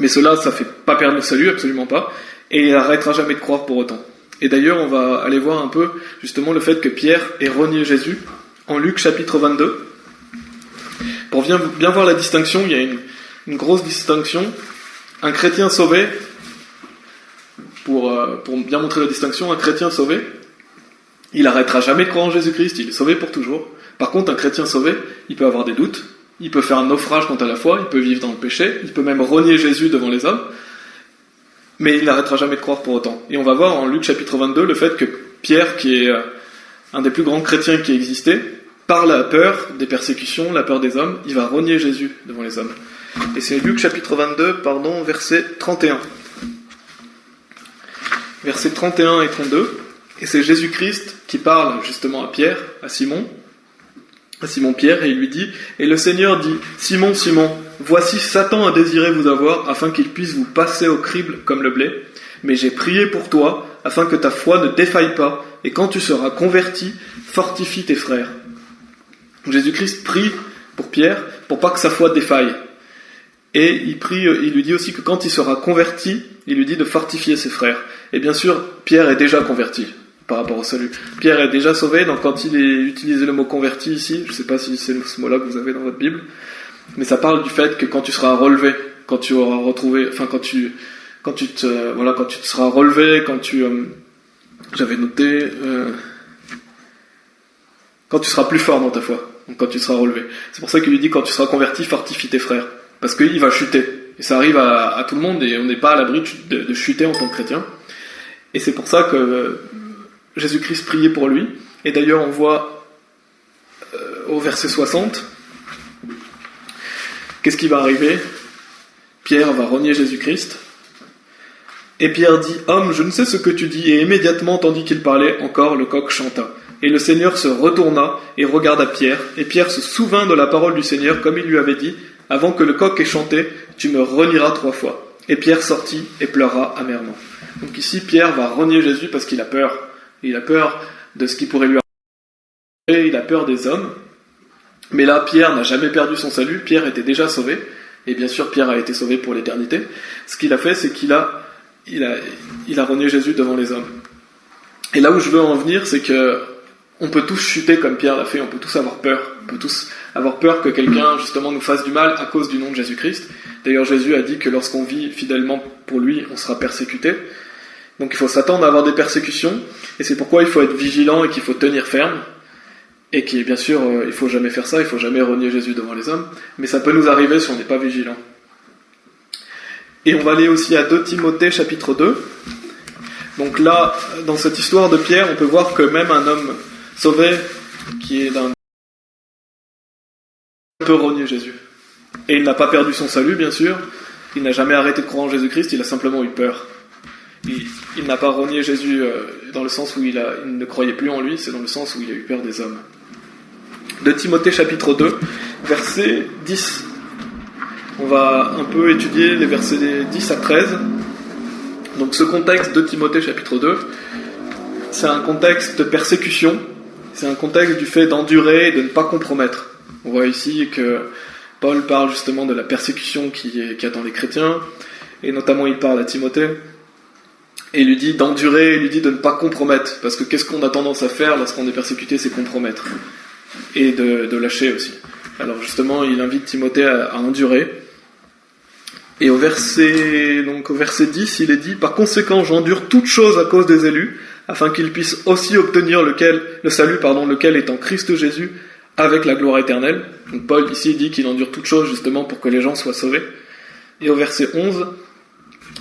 Mais cela, ça fait pas perdre le salut, absolument pas, et il n'arrêtera jamais de croire pour autant. Et d'ailleurs, on va aller voir un peu, justement, le fait que Pierre ait renié Jésus, en Luc chapitre 22. Pour bien voir la distinction, il y a une grosse distinction. Un chrétien sauvé, pour bien montrer la distinction, un chrétien sauvé, il n'arrêtera jamais de croire en Jésus-Christ, il est sauvé pour toujours. Par contre, un chrétien sauvé, il peut avoir des doutes, il peut faire un naufrage quant à la foi, il peut vivre dans le péché, il peut même renier Jésus devant les hommes, mais il n'arrêtera jamais de croire pour autant. Et on va voir en Luc chapitre 22 le fait que Pierre, qui est un des plus grands chrétiens qui ait existé, par la peur des persécutions, la peur des hommes, il va renier Jésus devant les hommes. Et c'est Luc chapitre 22, verset 31. Versets 31 et 32. Et c'est Jésus-Christ qui parle justement à Pierre, à Simon-Pierre, et il lui dit, et le Seigneur dit, Simon, Simon, voici Satan a désiré vous avoir, afin qu'il puisse vous passer au crible comme le blé. Mais j'ai prié pour toi, afin que ta foi ne défaille pas, et quand tu seras converti, fortifie tes frères. » Donc Jésus-Christ prie pour Pierre, pour pas que sa foi défaille. Et il lui dit aussi que quand il sera converti, il lui dit de fortifier ses frères. Et bien sûr, Pierre est déjà converti par rapport au salut. Pierre est déjà sauvé, donc quand il est utilisé le mot converti ici, je ne sais pas si c'est ce mot-là que vous avez dans votre Bible, mais ça parle du fait que quand tu seras relevé, quand tu auras retrouvé, enfin quand tu te seras relevé, j'avais noté, quand tu seras plus fort dans ta foi, donc quand tu seras relevé. C'est pour ça qu'il lui dit quand tu seras converti, fortifie tes frères, parce qu'il va chuter. Et ça arrive à tout le monde et on n'est pas à l'abri de chuter en tant que chrétien. Et c'est pour ça que Jésus-Christ priait pour lui. Et d'ailleurs on voit au verset 60, qu'est-ce qui va arriver ? Pierre va renier Jésus-Christ. Et Pierre dit « Homme, je ne sais ce que tu dis. » Et immédiatement, tandis qu'il parlait encore, le coq chanta. Et le Seigneur se retourna et regarda Pierre. Et Pierre se souvint de la parole du Seigneur, comme il lui avait dit « Avant que le coq ait chanté, tu me renieras 3 fois. » Et Pierre sortit et pleura amèrement. Donc ici, Pierre va renier Jésus parce qu'il a peur. Il a peur de ce qui pourrait lui arriver. Il a peur des hommes. Mais là, Pierre n'a jamais perdu son salut. Pierre était déjà sauvé. Et bien sûr, Pierre a été sauvé pour l'éternité. Ce qu'il a fait, c'est qu'il a renié Jésus devant les hommes. Et là où je veux en venir, c'est que on peut tous chuter comme Pierre l'a fait, on peut tous avoir peur. On peut tous avoir peur que quelqu'un, justement, nous fasse du mal à cause du nom de Jésus-Christ. D'ailleurs, Jésus a dit que lorsqu'on vit fidèlement pour lui, on sera persécuté. Donc il faut s'attendre à avoir des persécutions, et c'est pourquoi il faut être vigilant et qu'il faut tenir ferme. Et qui, bien sûr, il faut jamais faire ça, il faut jamais renier Jésus devant les hommes, mais ça peut nous arriver si on n'est pas vigilant. Et on va aller aussi à 2 Timothée chapitre 2. Donc là, dans cette histoire de Pierre, on peut voir que même un homme sauvé, qui est d'un... peut renier Jésus. Et il n'a pas perdu son salut, bien sûr, il n'a jamais arrêté de croire en Jésus-Christ, il a simplement eu peur. Il n'a pas renié Jésus dans le sens où il ne croyait plus en lui, c'est dans le sens où il a eu peur des hommes. De Timothée chapitre 2, verset 10. On va un peu étudier les versets 10 à 13. Donc ce contexte de Timothée chapitre 2, c'est un contexte de persécution, c'est un contexte du fait d'endurer et de ne pas compromettre. On voit ici que Paul parle justement de la persécution qui attend les chrétiens, et notamment il parle à Timothée, et il lui dit d'endurer, il lui dit de ne pas compromettre, parce que qu'est-ce qu'on a tendance à faire lorsqu'on est persécuté, c'est compromettre, et de lâcher aussi. Alors justement, il invite Timothée à endurer, et au verset 10, il est dit « Par conséquent, j'endure toute chose à cause des élus, afin qu'ils puissent aussi obtenir le salut, lequel est en Christ Jésus, avec la gloire éternelle. » Donc Paul ici dit qu'il endure toute chose justement pour que les gens soient sauvés. Et au verset 11,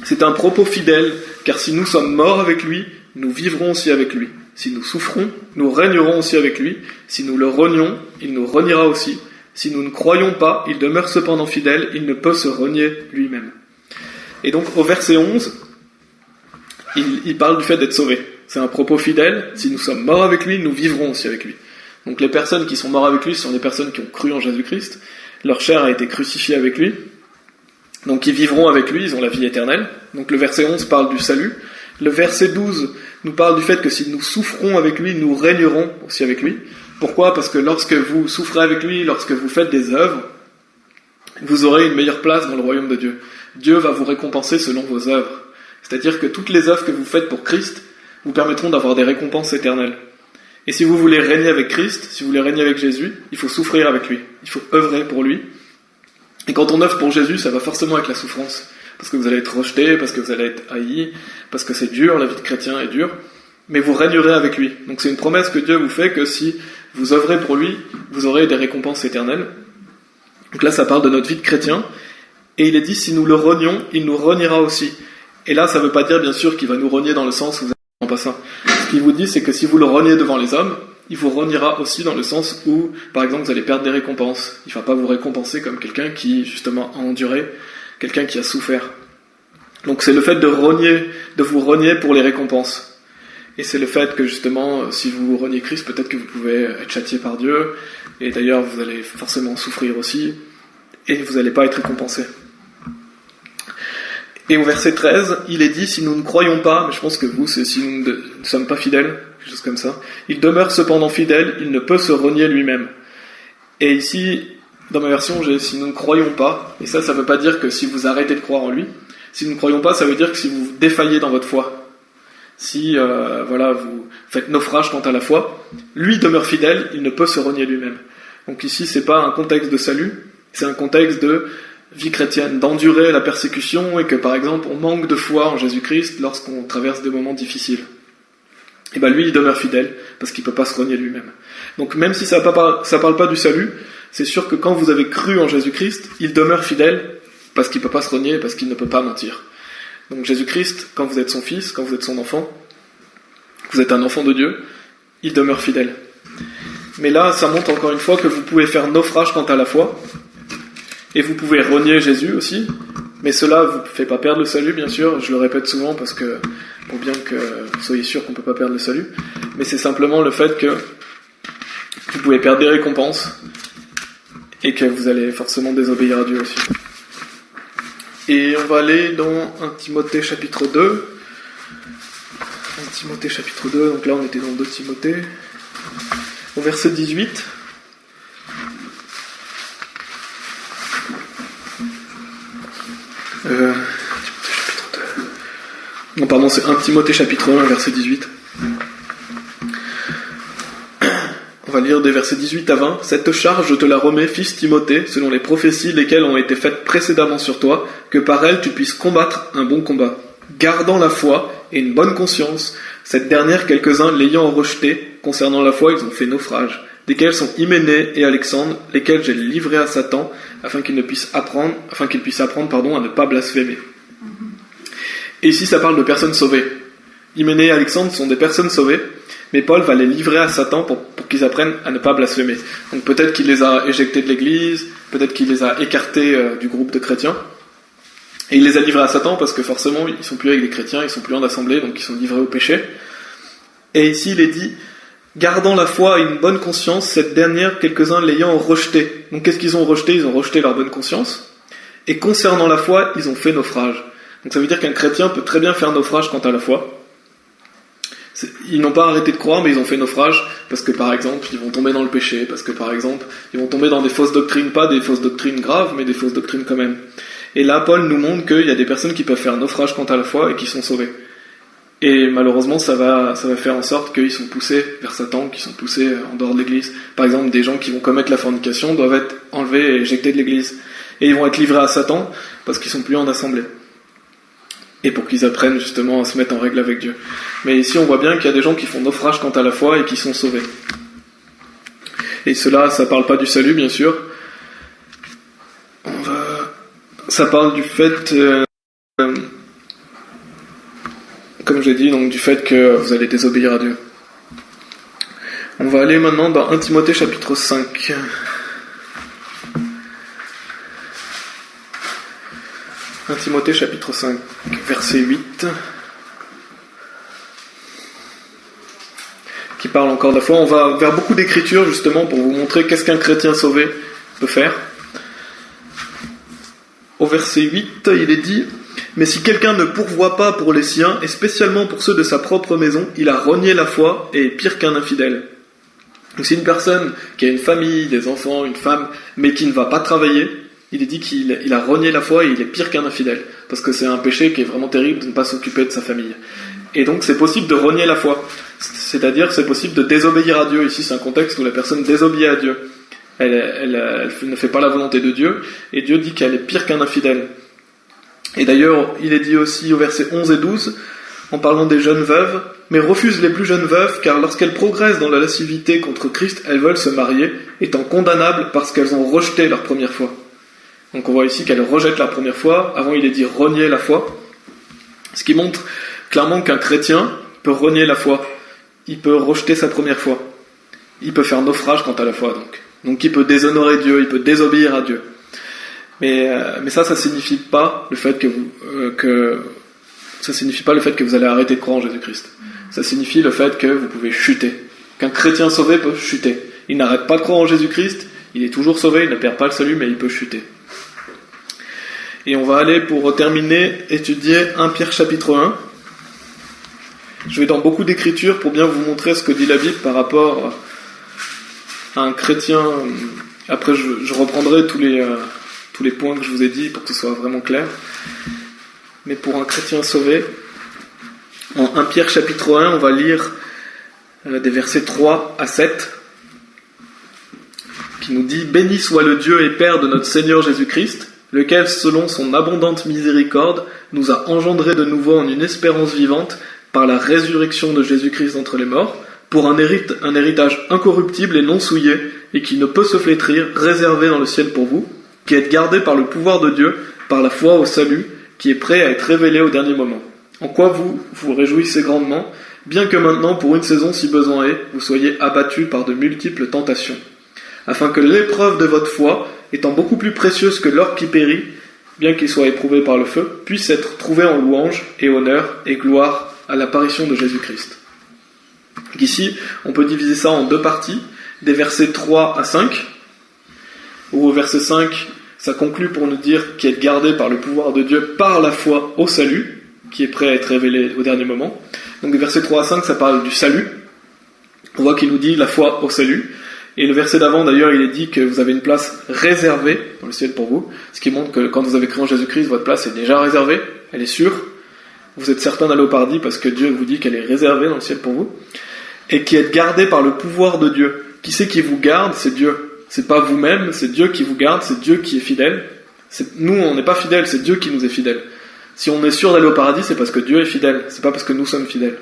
c'est un propos fidèle, car si nous sommes morts avec lui, nous vivrons aussi avec lui. Si nous souffrons, nous régnerons aussi avec lui. Si nous le renions, il nous reniera aussi. Si nous ne croyons pas, il demeure cependant fidèle, il ne peut se renier lui-même. Et donc au verset 11, il parle du fait d'être sauvé. C'est un propos fidèle, si nous sommes morts avec lui, nous vivrons aussi avec lui. Donc les personnes qui sont mortes avec lui, ce sont des personnes qui ont cru en Jésus-Christ. Leur chair a été crucifiée avec lui. Donc ils vivront avec lui, ils ont la vie éternelle. Donc le verset 11 parle du salut. Le verset 12 nous parle du fait que si nous souffrons avec lui, nous régnerons aussi avec lui. Pourquoi ? Parce que lorsque vous souffrez avec lui, lorsque vous faites des œuvres, vous aurez une meilleure place dans le royaume de Dieu. Dieu va vous récompenser selon vos œuvres. C'est-à-dire que toutes les œuvres que vous faites pour Christ vous permettront d'avoir des récompenses éternelles. Et si vous voulez régner avec Christ, si vous voulez régner avec Jésus, il faut souffrir avec lui. Il faut œuvrer pour lui. Et quand on œuvre pour Jésus, ça va forcément avec la souffrance. Parce que vous allez être rejeté, parce que vous allez être haï, parce que c'est dur, la vie de chrétien est dure. Mais vous régnerez avec lui. Donc c'est une promesse que Dieu vous fait que si vous œuvrez pour lui, vous aurez des récompenses éternelles. Donc là, ça parle de notre vie de chrétien. Et il est dit, si nous le renions, il nous reniera aussi. Et là, ça ne veut pas dire, bien sûr, qu'il va nous renier dans le sens où vous n'êtes pas ça. Ce qu'il vous dit, c'est que si vous le reniez devant les hommes, il vous reniera aussi dans le sens où, par exemple, vous allez perdre des récompenses. Il ne va pas vous récompenser comme quelqu'un qui, justement, a enduré, quelqu'un qui a souffert. Donc c'est le fait de vous renier pour les récompenses. Et c'est le fait que, justement, si vous reniez Christ, peut-être que vous pouvez être châtié par Dieu, et d'ailleurs, vous allez forcément souffrir aussi, et vous n'allez pas être récompensé. Et au verset 13, il est dit, si nous ne croyons pas, mais je pense que vous, c'est si nous ne sommes pas fidèles, quelque chose comme ça, il demeure cependant fidèle, il ne peut se renier lui-même. Et ici, dans ma version, j'ai si nous ne croyons pas, et ça veut pas dire que si vous arrêtez de croire en lui, si nous ne croyons pas, ça veut dire que si vous défaillez dans votre foi, si vous faites naufrage quant à la foi, lui demeure fidèle, il ne peut se renier lui-même. Donc ici, c'est pas un contexte de salut, c'est un contexte de vie chrétienne, d'endurer la persécution et que par exemple on manque de foi en Jésus-Christ lorsqu'on traverse des moments difficiles. Et lui, il demeure fidèle parce qu'il peut pas se renier lui-même. Donc même si ça parle pas du salut, c'est sûr que quand vous avez cru en Jésus-Christ, il demeure fidèle parce qu'il peut pas se renier, parce qu'il ne peut pas mentir. Donc Jésus-Christ, quand vous êtes son fils, quand vous êtes son enfant, vous êtes un enfant de Dieu, il demeure fidèle. Mais là, ça montre encore une fois que vous pouvez faire naufrage quant à la foi, et vous pouvez renier Jésus aussi, mais cela ne vous fait pas perdre le salut, bien sûr, je le répète souvent pour bien que vous soyez sûr qu'on ne peut pas perdre le salut, mais c'est simplement le fait que vous pouvez perdre des récompenses, et que vous allez forcément désobéir à Dieu aussi. Et on va aller dans 1 Timothée chapitre 2. 1 Timothée chapitre 2, donc là on était dans 2 Timothée. Au verset 18. Non, pardon, c'est 1 Timothée chapitre 1, verset 18. On va lire des versets 18 à 20. « Cette charge, je te la remets, fils Timothée, selon les prophéties lesquelles ont été faites précédemment sur toi, que par elles tu puisses combattre un bon combat, gardant la foi et une bonne conscience. Cette dernière, quelques-uns l'ayant rejetée, concernant la foi, ils ont fait naufrage, desquels sont Hyménée et Alexandre, lesquels j'ai livrés à Satan, afin qu'il puisse apprendre à ne pas blasphémer. » Et ici, ça parle de personnes sauvées. Hyménée et Alexandre sont des personnes sauvées, mais Paul va les livrer à Satan pour qu'ils apprennent à ne pas blasphémer. Donc peut-être qu'il les a éjectés de l'église, peut-être qu'il les a écartés du groupe de chrétiens, et il les a livrés à Satan parce que forcément ils sont plus avec les chrétiens, ils sont plus en assemblée, donc ils sont livrés au péché. Et ici il est dit, gardant la foi et une bonne conscience, cette dernière, quelques-uns l'ayant rejetée. Donc qu'est-ce qu'ils ont rejeté ? Ils ont rejeté leur bonne conscience, et concernant la foi, ils ont fait naufrage. Donc ça veut dire qu'un chrétien peut très bien faire naufrage quant à la foi. Ils n'ont pas arrêté de croire, mais ils ont fait naufrage parce que par exemple ils vont tomber dans le péché, parce que par exemple ils vont tomber dans des fausses doctrines, pas des fausses doctrines graves, mais des fausses doctrines quand même. Et là Paul nous montre qu'il y a des personnes qui peuvent faire naufrage quant à la foi et qui sont sauvées. Et malheureusement ça va faire en sorte qu'ils sont poussés vers Satan, qu'ils sont poussés en dehors de l'église. Par exemple des gens qui vont commettre la fornication doivent être enlevés et éjectés de l'église. Et ils vont être livrés à Satan parce qu'ils sont plus en assemblée. Et pour qu'ils apprennent justement à se mettre en règle avec Dieu. Mais ici on voit bien qu'il y a des gens qui font naufrage quant à la foi et qui sont sauvés. Et cela, ça parle pas du salut bien sûr. Ça parle du fait, comme j'ai dit, donc du fait que vous allez désobéir à Dieu. On va aller maintenant dans 1 Timothée chapitre 5. 1 Timothée chapitre 5, verset 8, qui parle encore de la foi. On va vers beaucoup d'écritures justement pour vous montrer qu'est-ce qu'un chrétien sauvé peut faire. Au verset 8, il est dit « Mais si quelqu'un ne pourvoit pas pour les siens, et spécialement pour ceux de sa propre maison, il a renié la foi et est pire qu'un infidèle. » Donc c'est une personne qui a une famille, des enfants, une femme, mais qui ne va pas travailler. Il est dit qu'il a renié la foi et il est pire qu'un infidèle. Parce que c'est un péché qui est vraiment terrible de ne pas s'occuper de sa famille. Et donc c'est possible de renier la foi. C'est-à-dire c'est possible de désobéir à Dieu. Ici c'est un contexte où la personne désobéit à Dieu. Elle ne fait pas la volonté de Dieu. Et Dieu dit qu'elle est pire qu'un infidèle. Et d'ailleurs il est dit aussi au verset 11 et 12, en parlant des jeunes veuves, « Mais refuse les plus jeunes veuves, car lorsqu'elles progressent dans la lascivité contre Christ, elles veulent se marier, étant condamnables parce qu'elles ont rejeté leur première foi. » Donc on voit ici qu'elle rejette la première foi. Avant il est dit renier la foi. Ce qui montre clairement qu'un chrétien peut renier la foi. Il peut rejeter sa première foi. Il peut faire naufrage quant à la foi donc il peut déshonorer Dieu, il peut désobéir à Dieu. Mais ça signifie pas le fait ça signifie pas le fait que vous allez arrêter de croire en Jésus-Christ. Ça signifie le fait que vous pouvez chuter. Qu'un chrétien sauvé peut chuter. Il n'arrête pas de croire en Jésus-Christ, il est toujours sauvé, il ne perd pas le salut, mais il peut chuter. Et on va aller, pour terminer, étudier 1 Pierre chapitre 1. Je vais dans beaucoup d'écritures pour bien vous montrer ce que dit la Bible par rapport à un chrétien. Après, je reprendrai tous les points que je vous ai dit pour que ce soit vraiment clair. Mais pour un chrétien sauvé, en 1 Pierre chapitre 1, on va lire des versets 3 à 7, qui nous dit « Béni soit le Dieu et Père de notre Seigneur Jésus-Christ, lequel, selon son abondante miséricorde, nous a engendrés de nouveau en une espérance vivante par la résurrection de Jésus-Christ d'entre les morts, pour un héritage incorruptible et non souillé, et qui ne peut se flétrir, réservé dans le ciel pour vous, qui êtes gardés par le pouvoir de Dieu, par la foi au salut, qui est prêt à être révélé au dernier moment. En quoi vous vous réjouissez grandement, bien que maintenant, pour une saison si besoin est, vous soyez abattus par de multiples tentations, afin que l'épreuve de votre foi, étant beaucoup plus précieuse que l'or qui périt, bien qu'il soit éprouvé par le feu, puisse être trouvée en louange et honneur et gloire à l'apparition de Jésus-Christ. Ici, on peut diviser ça en deux parties, des versets 3 à 5, où au verset 5, ça conclut pour nous dire qu'il est gardé par le pouvoir de Dieu par la foi au salut, qui est prêt à être révélé au dernier moment. Donc des versets 3 à 5, ça parle du salut. On voit qu'il nous dit la foi au salut. Et le verset d'avant, d'ailleurs, il est dit que vous avez une place réservée dans le ciel pour vous, ce qui montre que quand vous avez cru en Jésus-Christ, votre place est déjà réservée, elle est sûre. Vous êtes certain d'aller au paradis parce que Dieu vous dit qu'elle est réservée dans le ciel pour vous. Et qui est gardé par le pouvoir de Dieu. Qui c'est qui vous garde? C'est Dieu. C'est pas vous-même, c'est Dieu qui vous garde, c'est Dieu qui est fidèle. Nous, on n'est pas fidèles, c'est Dieu qui nous est fidèle. Si on est sûr d'aller au paradis, c'est parce que Dieu est fidèle, c'est pas parce que nous sommes fidèles.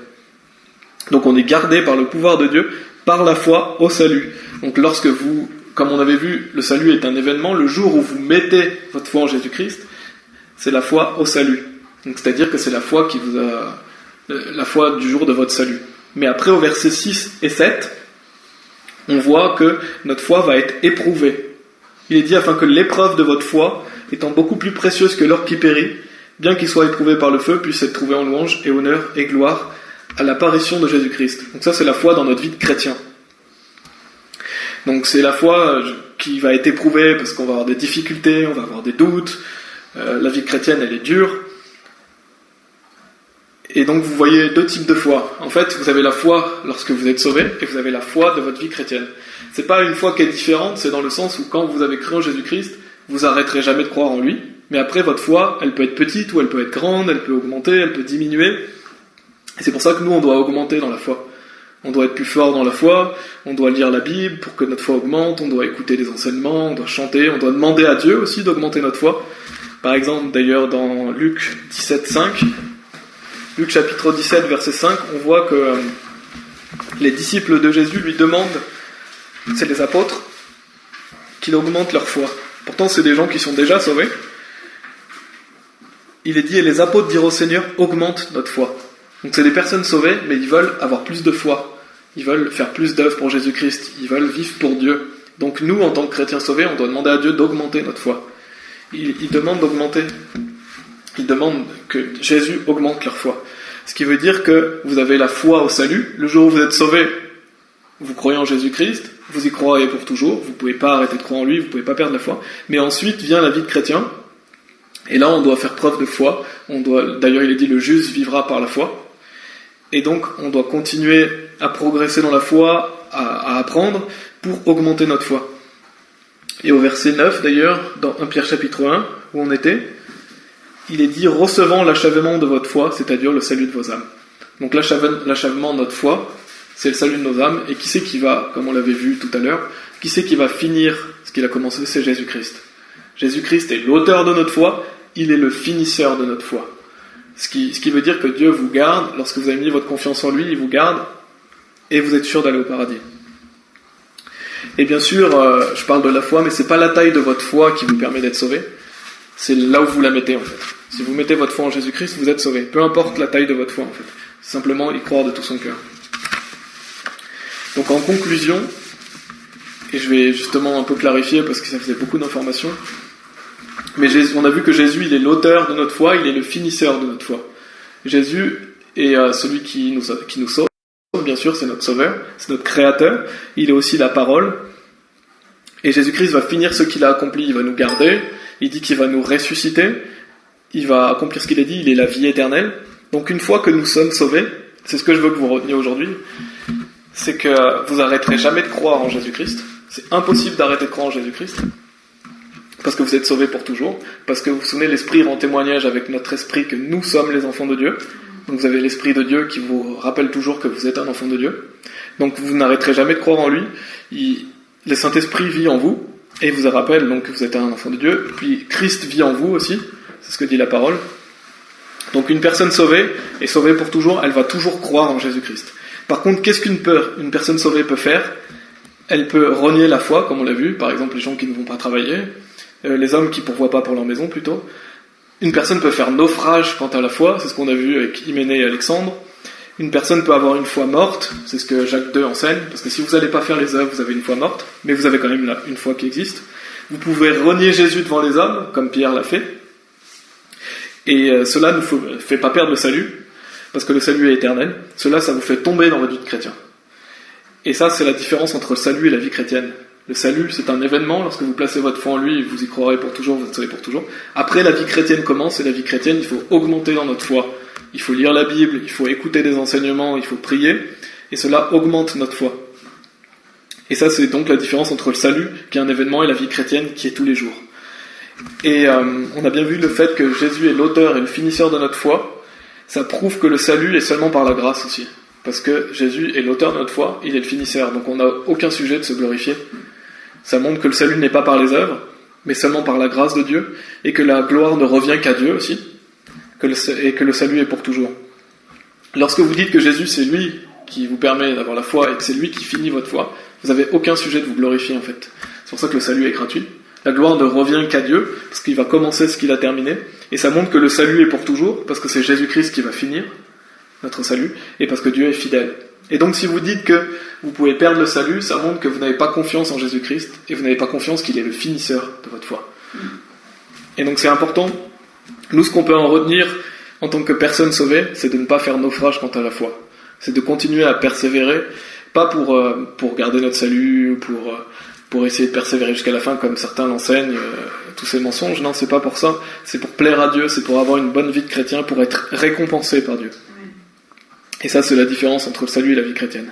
Donc on est gardé par le pouvoir de Dieu, par la foi au salut. Donc lorsque vous, comme on avait vu, le salut est un événement, le jour où vous mettez votre foi en Jésus-Christ, c'est la foi au salut. Donc c'est-à-dire que c'est la foi qui vous a, la foi du jour de votre salut. Mais après, au verset 6 et 7, on voit que notre foi va être éprouvée. Il est dit afin que l'épreuve de votre foi, étant beaucoup plus précieuse que l'or qui périt, bien qu'il soit éprouvé par le feu, puisse être trouvé en louange et honneur et gloire à l'apparition de Jésus-Christ. Donc ça, c'est la foi dans notre vie de chrétien. Donc c'est la foi qui va être éprouvée parce qu'on va avoir des difficultés, on va avoir des doutes, la vie chrétienne, elle est dure. Et donc vous voyez deux types de foi. En fait, vous avez la foi lorsque vous êtes sauvé, et vous avez la foi de votre vie chrétienne. C'est pas une foi qui est différente, c'est dans le sens où quand vous avez cru en Jésus-Christ, vous arrêterez jamais de croire en lui, mais après votre foi, elle peut être petite ou elle peut être grande, elle peut augmenter, elle peut diminuer. Et c'est pour ça que nous, on doit augmenter dans la foi. On doit être plus fort dans la foi, on doit lire la Bible pour que notre foi augmente, on doit écouter des enseignements, on doit chanter, on doit demander à Dieu aussi d'augmenter notre foi. Par exemple, d'ailleurs, dans Luc 17:5, Luc chapitre 17, verset 5, on voit que les disciples de Jésus lui demandent, c'est les apôtres, qu'il augmente leur foi. Pourtant, c'est des gens qui sont déjà sauvés. Il est dit, et les apôtres dirent au Seigneur, augmente notre foi. Donc c'est des personnes sauvées, mais ils veulent avoir plus de foi. Ils veulent faire plus d'œuvres pour Jésus-Christ. Ils veulent vivre pour Dieu. Donc nous, en tant que chrétiens sauvés, on doit demander à Dieu d'augmenter notre foi. Il demande d'augmenter. Il demande que Jésus augmente leur foi. Ce qui veut dire que vous avez la foi au salut. Le jour où vous êtes sauvés, vous croyez en Jésus-Christ, vous y croyez pour toujours. Vous ne pouvez pas arrêter de croire en lui, vous ne pouvez pas perdre la foi. Mais ensuite vient la vie de chrétien. Et là, on doit faire preuve de foi. D'ailleurs, il est dit, le juste vivra par la foi. Et donc, on doit continuer à progresser dans la foi, à apprendre, pour augmenter notre foi. Et au verset 9, d'ailleurs, dans 1 Pierre chapitre 1, où on était, il est dit, recevant l'achèvement de votre foi, c'est-à-dire le salut de vos âmes. Donc l'achèvement de notre foi, c'est le salut de nos âmes. Et qui c'est qui va, comme on l'avait vu tout à l'heure, qui c'est qui va finir ce qu'il a commencé? C'est Jésus-Christ. Jésus-Christ est l'auteur de notre foi, il est le finisseur de notre foi. Ce qui veut dire que Dieu vous garde, lorsque vous avez mis votre confiance en lui, il vous garde, et vous êtes sûr d'aller au paradis. Et bien sûr, je parle de la foi, mais c'est pas la taille de votre foi qui vous permet d'être sauvé, c'est là où vous la mettez en fait. Si vous mettez votre foi en Jésus-Christ, vous êtes sauvé. Peu importe la taille de votre foi en fait. Simplement y croire de tout son cœur. Donc en conclusion, et je vais justement un peu clarifier parce que ça faisait beaucoup d'informations, mais on a vu que Jésus, il est l'auteur de notre foi, il est le finisseur de notre foi. Jésus est celui qui nous sauve, bien sûr, c'est notre sauveur, c'est notre créateur, il est aussi la parole, et Jésus-Christ va finir ce qu'il a accompli, il va nous garder, il dit qu'il va nous ressusciter, il va accomplir ce qu'il a dit, il est la vie éternelle. Donc une fois que nous sommes sauvés, c'est ce que je veux que vous reteniez aujourd'hui, c'est que vous n'arrêterez jamais de croire en Jésus-Christ. C'est impossible d'arrêter de croire en Jésus-Christ, parce que vous êtes sauvés pour toujours, parce que vous vous souvenez, l'Esprit rend témoignage avec notre esprit que nous sommes les enfants de Dieu. Donc vous avez l'Esprit de Dieu qui vous rappelle toujours que vous êtes un enfant de Dieu. Donc vous n'arrêterez jamais de croire en lui. Le Saint-Esprit vit en vous, et il vous rappelle donc que vous êtes un enfant de Dieu. Puis Christ vit en vous aussi, c'est ce que dit la parole. Donc une personne sauvée est sauvée pour toujours, elle va toujours croire en Jésus-Christ. Par contre, qu'est-ce qu'une personne sauvée peut faire? Elle peut renier la foi, comme on l'a vu, par exemple les gens qui ne vont pas travailler, les hommes qui ne pourvoient pas pour leur maison plutôt. Une personne peut faire naufrage quant à la foi, c'est ce qu'on a vu avec Hyménée et Alexandre. Une personne peut avoir une foi morte, c'est ce que Jacques II enseigne, parce que si vous n'allez pas faire les œuvres, vous avez une foi morte, mais vous avez quand même une foi qui existe. Vous pouvez renier Jésus devant les hommes, comme Pierre l'a fait, et cela ne vous fait pas perdre le salut, parce que le salut est éternel. Cela, ça vous fait tomber dans votre vie de chrétien. Et ça, c'est la différence entre le salut et la vie chrétienne. Le salut, c'est un événement, lorsque vous placez votre foi en lui, vous y croirez pour toujours, vous êtes sauvés pour toujours. Après, la vie chrétienne commence, et la vie chrétienne, il faut augmenter dans notre foi. Il faut lire la Bible, il faut écouter des enseignements, il faut prier, et cela augmente notre foi. Et ça, c'est donc la différence entre le salut, qui est un événement, et la vie chrétienne, qui est tous les jours. Et on a bien vu le fait que Jésus est l'auteur et le finisseur de notre foi. Ça prouve que le salut est seulement par la grâce aussi. Parce que Jésus est l'auteur de notre foi, il est le finisseur. Donc on n'a aucun sujet de se glorifier. Ça montre que le salut n'est pas par les œuvres, mais seulement par la grâce de Dieu, et que la gloire ne revient qu'à Dieu aussi, et que le salut est pour toujours. Lorsque vous dites que Jésus c'est lui qui vous permet d'avoir la foi et que c'est lui qui finit votre foi, vous n'avez aucun sujet de vous glorifier en fait. C'est pour ça que le salut est gratuit. La gloire ne revient qu'à Dieu, parce qu'il va commencer ce qu'il a terminé, et ça montre que le salut est pour toujours, parce que c'est Jésus-Christ qui va finir notre salut, et parce que Dieu est fidèle. Et donc si vous dites que vous pouvez perdre le salut, ça montre que vous n'avez pas confiance en Jésus-Christ, et vous n'avez pas confiance qu'il est le finisseur de votre foi. Et donc c'est important. Nous, ce qu'on peut en retenir en tant que personne sauvée, c'est de ne pas faire naufrage quant à la foi. C'est de continuer à persévérer, pas pour garder notre salut, ou pour essayer de persévérer jusqu'à la fin, comme certains l'enseignent, tous ces mensonges. Non, c'est pas pour ça. C'est pour plaire à Dieu, c'est pour avoir une bonne vie de chrétien, pour être récompensé par Dieu. Et ça, c'est la différence entre le salut et la vie chrétienne.